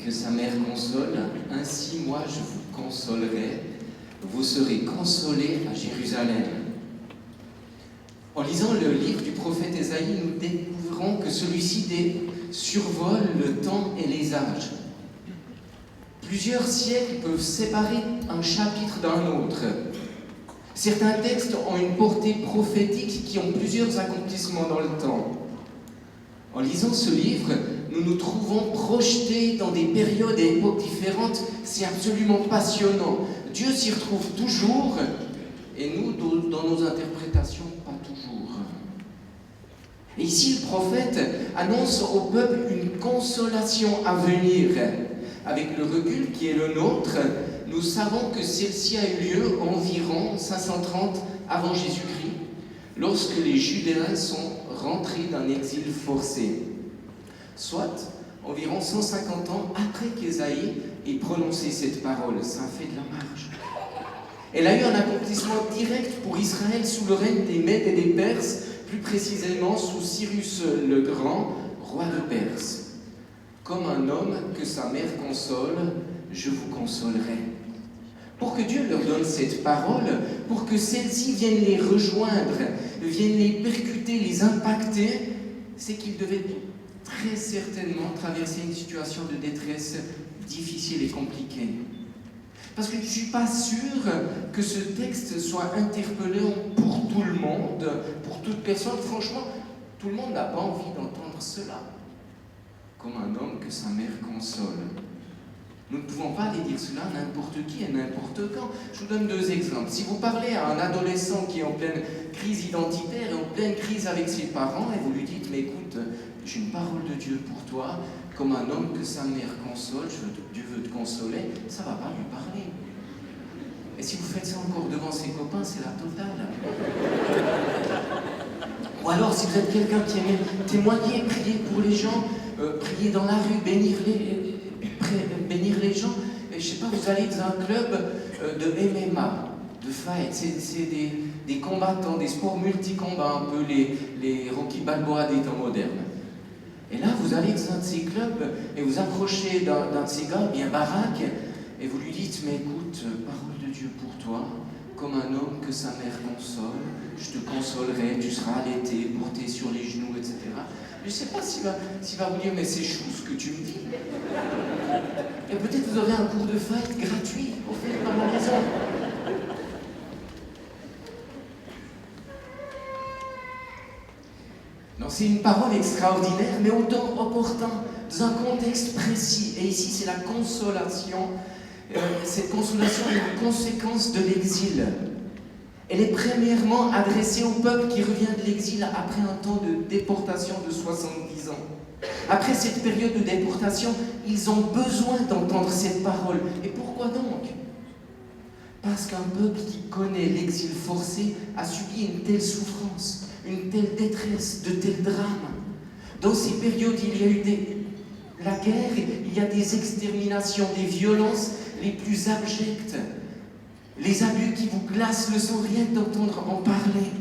que sa mère console, ainsi moi je vous consolerai, vous serez consolés à Jérusalem. En lisant le livre du prophète Ésaïe, nous découvrons que celui-ci survole le temps et les âges. Plusieurs siècles peuvent séparer un chapitre d'un autre. Certains textes ont une portée prophétique qui ont plusieurs accomplissements dans le temps. En lisant ce livre, nous nous trouvons projetés dans des périodes et époques différentes. C'est absolument passionnant. Dieu s'y retrouve toujours, et nous, dans nos interprétations, pas toujours. Et ici, le prophète annonce au peuple une consolation à venir. Avec le recul qui est le nôtre, nous savons que celle-ci a eu lieu environ 530 avant Jésus-Christ, lorsque les Judéens sont rentrés d'un exil forcé, soit environ 150 ans après qu'Ésaïe ait prononcé cette parole. Ça fait de la marge. Elle a eu un accomplissement direct pour Israël sous le règne des Mèdes et des Perses, plus précisément sous Cyrus le Grand, roi de Perse. Comme un homme que sa mère console, je vous consolerai. Pour que Dieu leur donne cette parole, pour que celle-ci vienne les rejoindre, vienne les percuter, les impacter, c'est qu'ils devaient très certainement traverser une situation de détresse difficile et compliquée. Parce que je ne suis pas sûr que ce texte soit interpellant pour tout le monde, pour toute personne. Franchement, tout le monde n'a pas envie d'entendre cela. Comme un homme que sa mère console. Nous ne pouvons pas aller dire cela à n'importe qui et n'importe quand. Je vous donne deux exemples. Si vous parlez à un adolescent qui est en pleine crise identitaire et en pleine crise avec ses parents, et vous lui dites, mais écoute, j'ai une parole de Dieu pour toi, comme un homme que sa mère console, Dieu veut te consoler, ça ne va pas lui parler. Et si vous faites ça encore devant ses copains, c'est la totale. Ou alors, si vous êtes quelqu'un qui aime témoigner, prier pour les gens, prier dans la rue, bénir les gens, et je sais pas, vous allez dans un club de MMA, de fight, c'est des combattants, des sports multi-combats, un peu les Rocky Balboa des temps modernes. Et là, vous allez dans un de ces clubs et vous approchez d'un de ces gars bien baraque et vous lui dites, mais écoute, parole de Dieu pour toi, comme un homme que sa mère console, je te consolerai, tu seras allaité, porté sur les genoux, etc. Je ne sais pas s'il va vous dire, mais c'est chou ce que tu me dis. Et peut-être vous aurez un cours de fight gratuit offert par la maison. Non, c'est une parole extraordinaire, mais autant opportun, dans un contexte précis. Et ici, c'est la consolation. Cette consolation est une conséquence de l'exil. Elle est premièrement adressée au peuple qui revient de l'exil après un temps de déportation de 70 ans. Après cette période de déportation, ils ont besoin d'entendre cette parole. Et pourquoi donc ? Parce qu'un peuple qui connaît l'exil forcé a subi une telle souffrance, une telle détresse, de tels drames. Dans ces périodes, il y a eu la guerre, il y a des exterminations, des violences les plus abjectes. Les abus qui vous glacent le sang, rien que d'entendre en parler.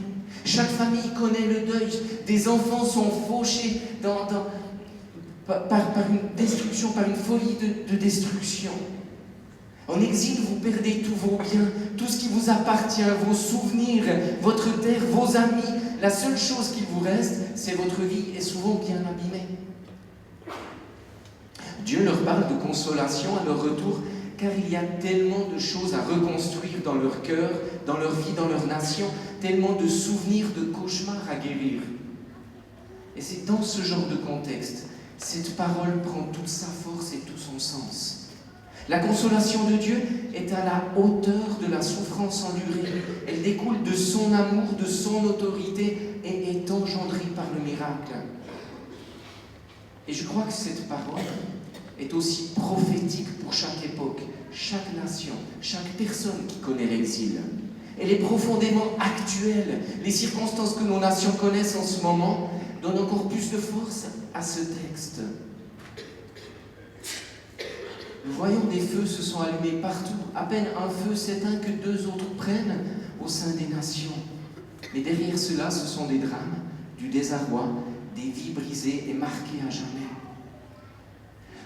Chaque famille connaît le deuil. Des enfants sont fauchés par une destruction, par une folie de destruction. En exil, vous perdez tous vos biens, tout ce qui vous appartient, vos souvenirs, votre terre, vos amis. La seule chose qu'il vous reste, c'est votre vie, et souvent bien abîmée. Dieu leur parle de consolation à leur retour, car il y a tellement de choses à reconstruire dans leur cœur, dans leur vie, dans leur nation, tellement de souvenirs, de cauchemars à guérir. Et c'est dans ce genre de contexte, cette parole prend toute sa force et tout son sens. La consolation de Dieu est à la hauteur de la souffrance endurée. Elle découle de son amour, de son autorité et est engendrée par le miracle. Et je crois que cette parole est aussi prophétique pour chaque époque, chaque nation, chaque personne qui connaît l'exil. Elle est profondément actuelle. Les circonstances que nos nations connaissent en ce moment donnent encore plus de force à ce texte. Nous voyons des feux se sont allumés partout. À peine un feu s'éteint que deux autres prennent au sein des nations. Mais derrière cela, ce sont des drames, du désarroi, des vies brisées et marquées à jamais.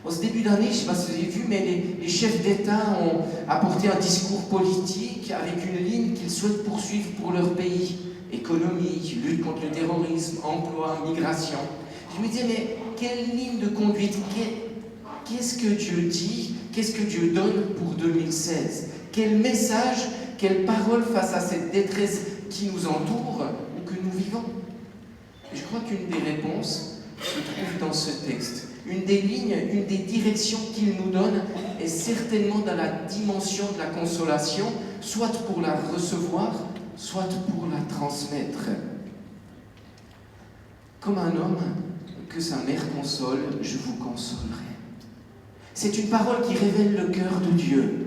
En ce début d'année, je ne sais pas si vous avez vu, mais les chefs d'État ont apporté un discours politique avec une ligne qu'ils souhaitent poursuivre pour leur pays. Économie, lutte contre le terrorisme, emploi, migration. Je me disais, mais quelle ligne de conduite? Qu'est-ce que Dieu dit? Qu'est-ce que Dieu donne pour 2016? Quel message, quelle parole face à cette détresse qui nous entoure ou que nous vivons? Et je crois qu'une des réponses se trouve dans ce texte. Une des lignes, une des directions qu'il nous donne est certainement dans la dimension de la consolation, soit pour la recevoir, soit pour la transmettre. Comme un homme que sa mère console, je vous consolerai. C'est une parole qui révèle le cœur de Dieu.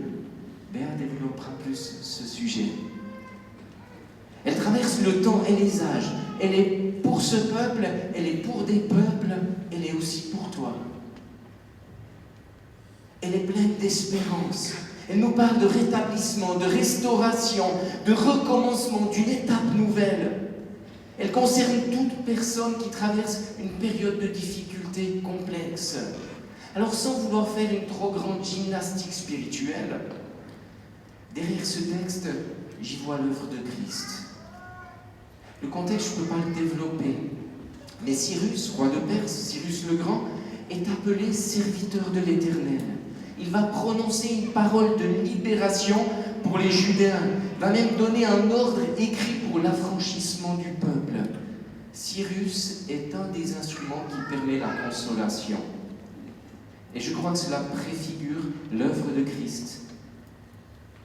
Béa développera plus ce sujet. Elle traverse le temps et les âges. Elle est pour ce peuple, elle est pour des peuples, elle est aussi pour toi. Elle est pleine d'espérance. Elle nous parle de rétablissement, de restauration, de recommencement, d'une étape nouvelle. Elle concerne toute personne qui traverse une période de difficulté complexe. Alors, sans vouloir faire une trop grande gymnastique spirituelle, derrière ce texte, j'y vois l'œuvre de Christ. Le contexte, je ne peux pas le développer. Mais Cyrus, roi de Perse, Cyrus le Grand, est appelé serviteur de l'Éternel. Il va prononcer une parole de libération pour les Judéens. Il va même donner un ordre écrit pour l'affranchissement du peuple. Cyrus est un des instruments qui permet la consolation. Et je crois que cela préfigure l'œuvre de Christ.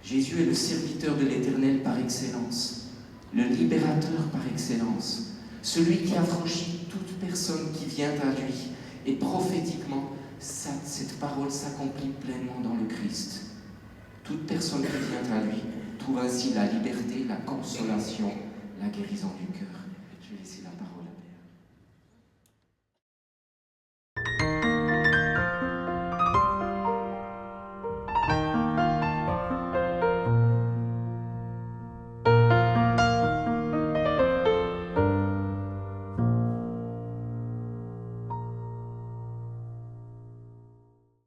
Jésus est le serviteur de l'Éternel par excellence, le libérateur par excellence, celui qui affranchit toute personne qui vient à lui. Et prophétiquement, cette parole s'accomplit pleinement dans le Christ. Toute personne qui vient à lui trouve ainsi la liberté, la consolation, la guérison du cœur.